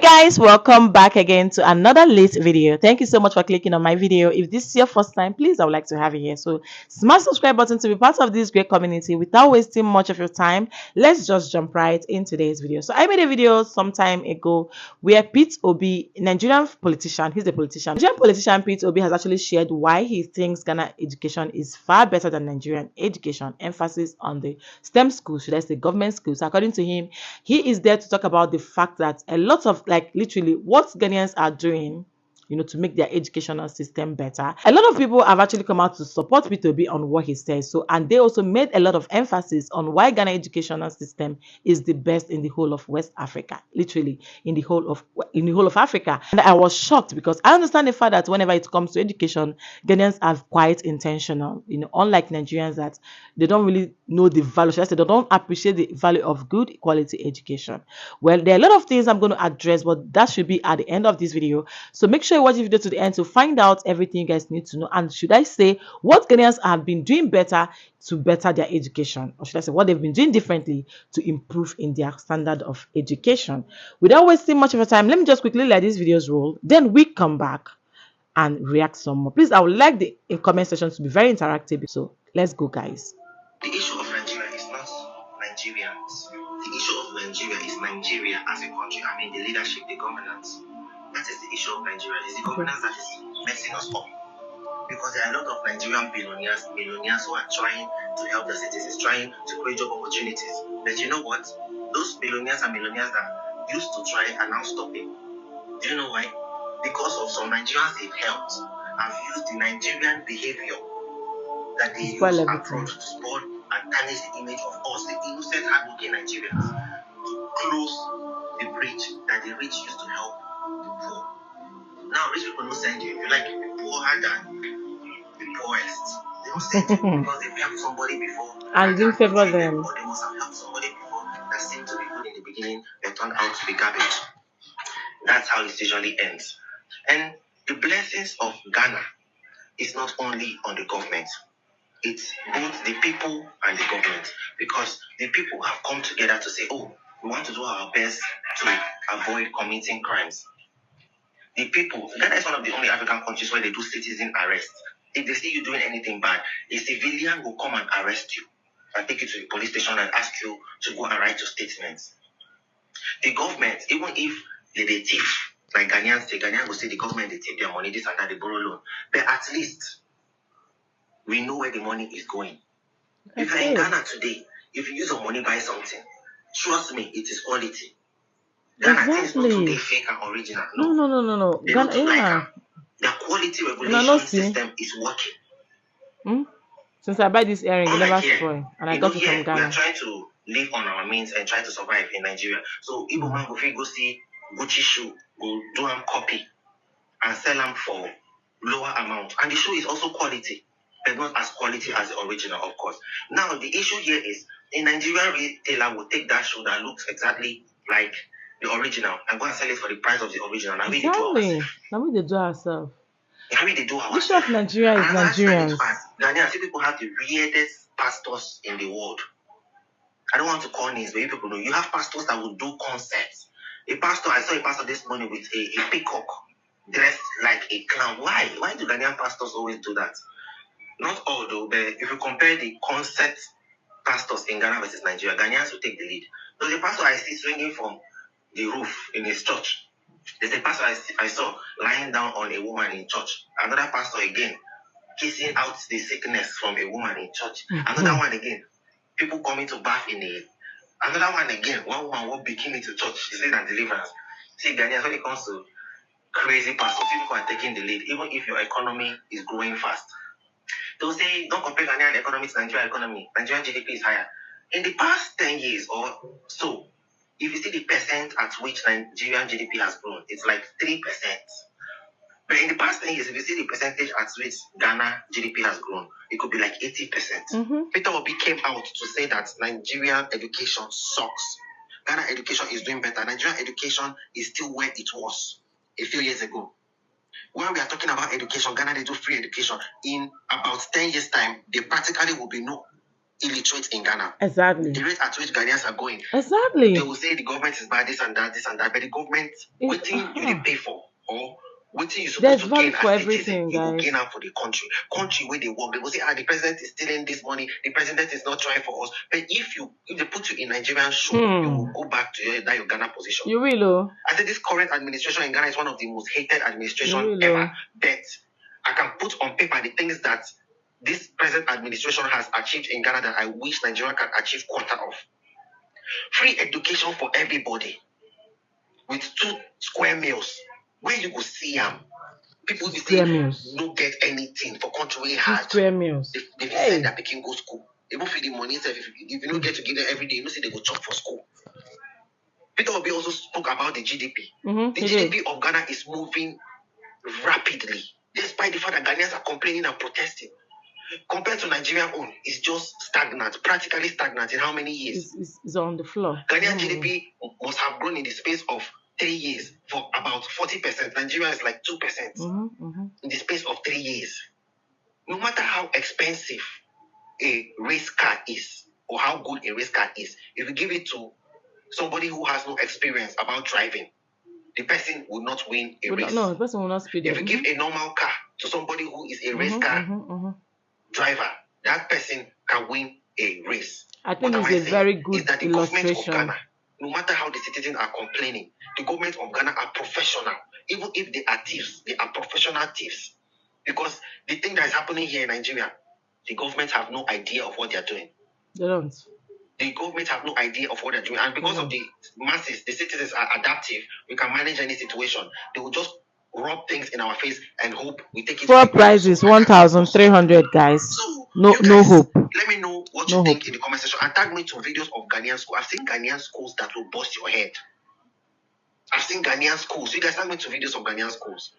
Guys, welcome back again to another late video. Thank you so much for clicking on my video. If this is your first time, please, I would like to have you here. So smash subscribe button to be part of this great community. Without wasting much of your time, let's just jump right in today's video. So I made a video some time ago where Pete Obi, Nigerian politician, he's a politician. Nigerian politician Pete Obi has actually shared why he thinks Ghana education is far better than Nigerian education. Emphasis on the STEM schools, should I say government schools. According to him, he is there to talk about the fact that a lot of, like, literally what Ghanaians are doing, to make their educational system better. A lot of people have actually come out to support P2B on what he says. So, and they also made a lot of emphasis on why Ghana educational system is the best in the whole of West Africa, literally in the whole of Africa. And I was shocked because I understand the fact that whenever it comes to education, Ghanaians are quite intentional, unlike Nigerians that they don't really know the value. Should I say they don't appreciate the value of good quality education. Well, there are a lot of things I'm going to address, but that should be at the end of this video. So make sure you watch the video to the end to find out everything you guys need to know. And should I say what Ghanaians have been doing better to better their education, or should I say what they've been doing differently to improve in their standard of education. Without wasting much of your time, let me just quickly let these videos roll. Then we come back and react some more. Please, I would like the comment section to be very interactive. So let's go, guys. The issue of Nigeria is not Nigerians. The issue of Nigeria is Nigeria as a country. I mean, the leadership, the governance. That is the issue of Nigeria. It's the governance that is messing us up. Because there are a lot of Nigerian billionaires who are trying to help the citizens, trying to create job opportunities. But you know what? Those billionaires and millionaires that used to try are now stopping. Do you know why? Because of some Nigerians they've helped have used the Nigerian behavior that they use abroad to spoil and tarnish the image of us, the innocent, hardworking Nigerians, to close the bridge that the rich used to help the poor. Now, rich people don't send you. If you like, you'll be poorer than the poorest. They don't send you because they've helped somebody before. And do favor them. Or they must have helped somebody before that seemed to be good in the beginning, they turned out to be garbage. That's how it usually ends. And the blessings of Ghana is not only on the government. It's both the people and the government, because the people have come together to say, oh, we want to do our best to avoid committing crimes. The people, Ghana is one of the only African countries where they do citizen arrest. If they see you doing anything bad, a civilian will come and arrest you and take you to the police station and ask you to go and write your statements. The government, even if they thief, like Ghanaians say, Ghanaians will say the government, they take their money, this and that, they borrow loan. But at least we know where the money is going. If you're in Ghana today, if you use your money buy something, trust me, it is quality. Ghana things not today fake and original. No. They don't like the quality regulation system is working. Since I buy this earring, it never spoil, and I got it from Ghana. We are trying to live on our means and try to survive in Nigeria. So Igbo man go see Gucci shoe, go do them copy and sell them for lower amount, and the shoe is also quality, but not as quality as the original, of course. Now, the issue here is a Nigerian retailer will take that shoe that looks exactly like the original and go and sell it for the price of the original. Now, exactly. Now we do ourselves. Now we do ourselves. Which of Nigeria is Nigerians? Ghanaians, people have the weirdest pastors in the world. I don't want to call names, but you people know. You have pastors that will do concerts. I saw a pastor this morning with a peacock dressed like a clown. Why? Why do Ghanaian pastors always do that? Not all though, but if you compare the concert pastors in Ghana versus Nigeria, Ghanaians will take the lead. There's a pastor I see swinging from the roof in his church. There's a pastor I saw lying down on a woman in church. Another pastor again kissing out the sickness from a woman in church. Another one again, people coming to bath in a. Another one again, one woman wore bikini to church. She said that deliverance. See, Ghanaians, when it comes to crazy pastors, people are taking the lead, even if your economy is growing fast. They'll say, don't compare Ghanaian economy to Nigerian economy. Nigerian GDP is higher. In the past 10 years or so, if you see the percent at which Nigerian GDP has grown, it's like 3%. But in the past 10 years, if you see the percentage at which Ghana GDP has grown, it could be like 80%. Peter Obi came out to say that Nigerian education sucks. Ghana education is doing better. Nigerian education is still where it was a few years ago. When we are talking about education, Ghana, they do free education. In about 10 years' time, they practically will be no illiterate in Ghana. Exactly. The rate at which Ghanaians are going. Exactly. They will say the government is bad, this and that, but the government, waiting you they pay for, or waiting you supposed to gain for as everything, citizen, you will guys. gain out for the country where they work. They will say, the president is stealing this money, the president is not trying for us. But if they put you in Nigerian shoe, you will go back to your Ghana position. You will. I said this current administration in Ghana is one of the most hated administration ever. But I can put on paper the things that this present administration has achieved in Ghana that I wish Nigeria can achieve quarter of. Free education for everybody with 2 square meals. Where you go see them, people will say no get anything for country hard. 2 square meals. They send their pikin go school. They won't feed the money. If you don't get to give them every day, you know, see they go chop for school. Peter Obi also spoke about the GDP. The GDP of Ghana is moving rapidly, despite the fact that Ghanaians are complaining and protesting. Compared to Nigerian own, it's just stagnant, practically stagnant in how many years? It's on the floor. Ghanaian GDP must have grown in the space of 3 years for about 40%. Nigeria is like 2% in the space of 3 years. No matter how expensive a race car is or how good a race car is, if you give it to somebody who has no experience about driving, the person will not win a race. No, the person will not speed. If you give a normal car to somebody who is a race car driver, that person can win a race. I think it's a very good is that the illustration. Government of Ghana, no matter how the citizens are complaining, the government of Ghana are professional. Even if they are thieves, they are professional thieves. Because the thing that is happening here in Nigeria, the government have no idea of what they are doing. They don't. The government have no idea of what they're doing. And because of the masses, the citizens are adaptive. We can manage any situation. They will just rub things in our face and hope we take it. Floor price is 1,300, guys. So, no guys, hope. Let me know what you think in the comment section and tag me to videos of Ghanaian schools. I've seen Ghanaian schools that will bust your head. I've seen Ghanaian schools. You guys tag me to videos of Ghanaian schools.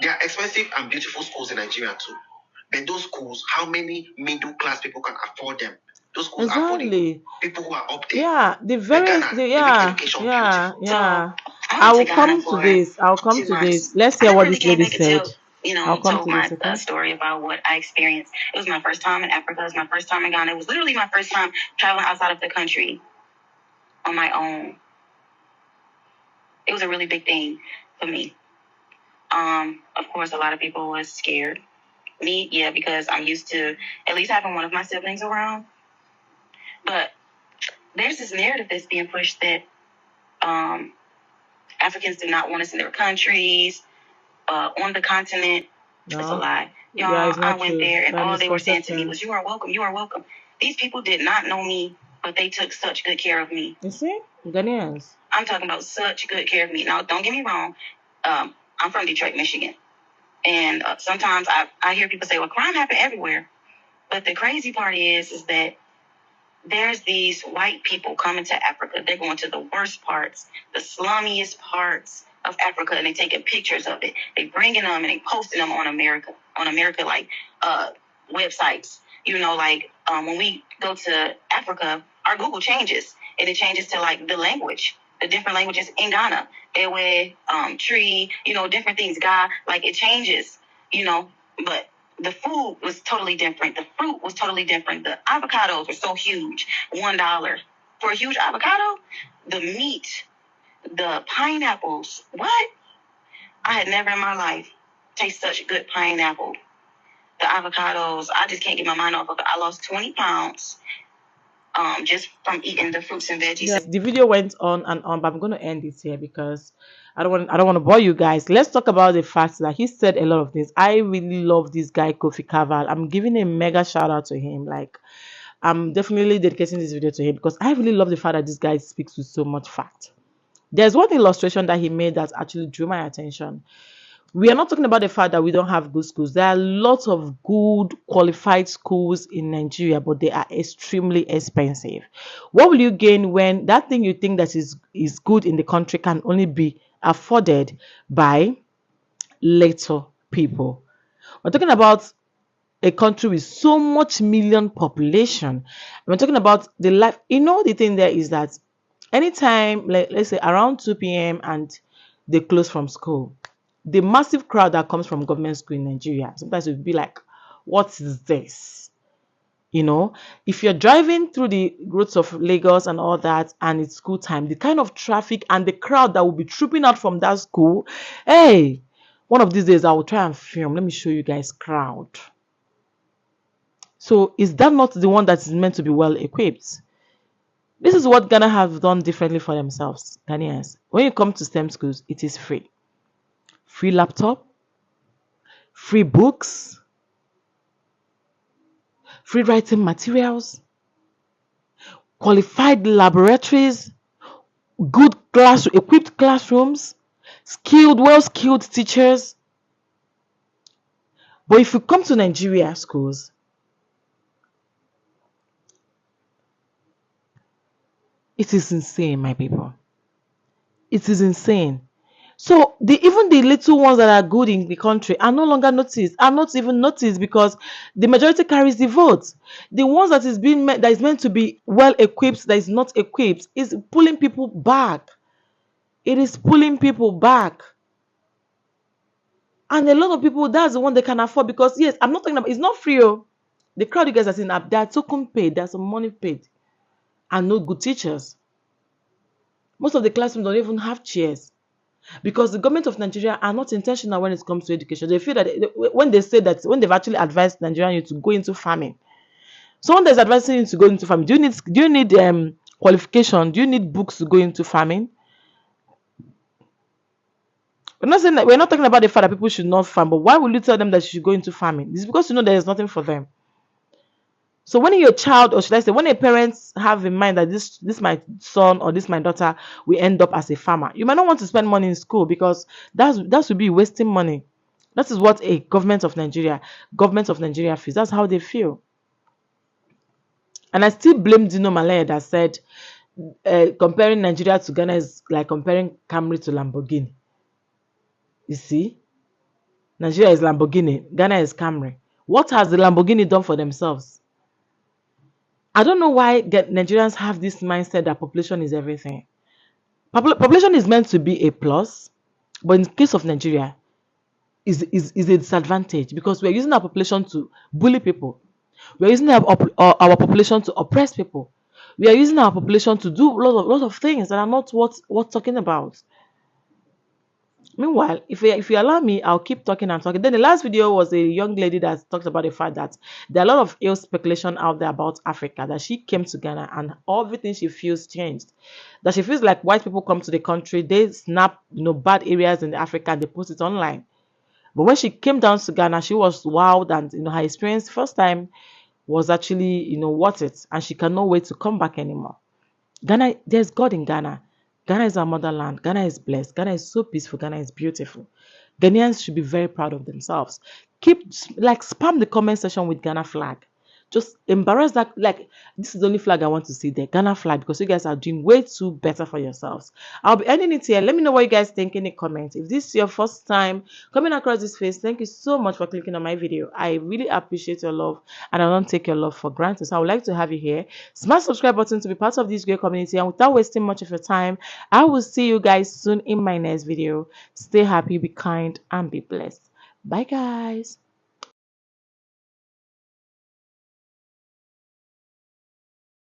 They are expensive and beautiful schools in Nigeria too. But those schools, how many middle class people can afford them? Those schools are for the people who are up there. Yeah, the I will come to this. Let's hear what this lady said. I'll told my story about what I experienced. It was my first time in Africa. It was my first time in Ghana. It was literally my first time traveling outside of the country on my own. It was a really big thing for me. Of course, a lot of people was scared. Me, yeah, because I'm used to at least having one of my siblings around. But there's this narrative that's being pushed that Africans do not want us in their countries, on the continent. No. It's a lie. Y'all, I went there and all they were saying to me was, you are welcome, you are welcome. These people did not know me, but they took such good care of me. You see? Ghanaians. I'm talking about such good care of me. Now, don't get me wrong. I'm from Detroit, Michigan. And sometimes I hear people say, well, crime happens everywhere. But the crazy part is that there's these white people coming to Africa. They're going to the worst parts, the slummiest parts of Africa, and they're taking pictures of it. They bringing them and they posting them on America like websites. You know, like when we go to Africa, our Google changes, and it changes to like the language, the different languages in Ghana. Ewe, tree, you know, different things. God, like it changes, you know, but the food was totally different. The fruit was totally different. The avocados were so huge. $1 for a huge avocado. The meat, the pineapples. What? I had never in my life tasted such good pineapple. The avocados, I just can't get my mind off of it. I lost 20 pounds just from eating the fruits and veggies. Yes, the video went on and on, but I'm going to end it here because I don't want to bore you guys. Let's talk about the fact that he said a lot of things. I really love this guy, Kofi Kaval. I'm giving a mega shout out to him. Like, I'm definitely dedicating this video to him because I really love the fact that this guy speaks with so much fact. There's one illustration that he made that actually drew my attention. We are not talking about the fact that we don't have good schools. There are lots of good qualified schools in Nigeria, but they are extremely expensive. What will you gain when that thing you think that is good in the country can only be afforded by little people? We're talking about a country with so much million population. We're talking about the life. You know, the thing there is that anytime, like, let's say around 2 p.m. and they close from school, the massive crowd that comes from government school in Nigeria, sometimes it would be like, what is this? You know, if you're driving through the roads of Lagos and all that, and it's school time, the kind of traffic and the crowd that will be trooping out from that school, hey, one of these days I will try and film. Let me show you guys crowd. So is that not the one that is meant to be well equipped? This is what Ghana have done differently for themselves, Ghanaians. When you come to STEM schools, it is free. Free laptop, free books, free writing materials, qualified laboratories, good equipped classrooms, well-skilled teachers. But if you come to Nigeria schools, it is insane, my people. It is insane. So even the little ones that are good in the country are no longer noticed, are not even noticed because the majority carries the vote. The ones that is meant to be well equipped, that is not equipped, is pulling people back. It is pulling people back. And a lot of people, that's the one they can afford because, yes, I'm not talking about, it's not free. Oh. The crowd you guys are seeing, they're token paid, there's some money paid, and no good teachers. Most of the classrooms don't even have chairs because the government of Nigeria are not intentional when it comes to education. They feel that when they've actually advised Nigerian youth to go into farming, someone that's advising you to go into farming, do you need qualification? Do you need books to go into farming? We're not saying that, we're not talking about the fact that people should not farm, but why will you tell them that you should go into farming? It's because you know there is nothing for them. So when your child, or should I say, when a parents have in mind that this my son or this my daughter will end up as a farmer, you might not want to spend money in school because that would be wasting money. That is what a government of Nigeria feels. That's how they feel. And I still blame Dino Malaya that said comparing Nigeria to Ghana is like comparing Camry to Lamborghini. You see, Nigeria is Lamborghini, Ghana is Camry. What has the Lamborghini done for themselves? I don't know why Nigerians have this mindset that population is everything. Population is meant to be a plus, but in the case of Nigeria, is a disadvantage because we're using our population to bully people. We're using our population to oppress people. We are using our population to do lots of things that are not worth talking about. Meanwhile, if you allow me, I'll keep talking and talking. Then the last video was a young lady that talked about the fact that there are a lot of ill speculation out there about Africa, that she came to Ghana and everything she feels changed. That she feels like white people come to the country, they snap bad areas in Africa and they post it online. But when she came down to Ghana, she was wowed, and her experience first time was actually worth it, and she cannot wait to come back anymore. Ghana, there's God in Ghana. Ghana is our motherland. Ghana is blessed. Ghana is so peaceful. Ghana is beautiful. Ghanaians should be very proud of themselves. Keep spam the comment section with Ghana flag. Just embarrass that. Like, this is the only flag I want to see there, Ghana flag, because you guys are doing way too better for yourselves. I'll be ending it here. Let me know what you guys think in the comments. If this is your first time coming across this face, thank you so much for clicking on my video. I really appreciate your love, and I don't take your love for granted. So I would like to have you here. Smash subscribe button to be part of this great community, and without wasting much of your time, I will see you guys soon in my next video. Stay happy, be kind, and be blessed. Bye guys.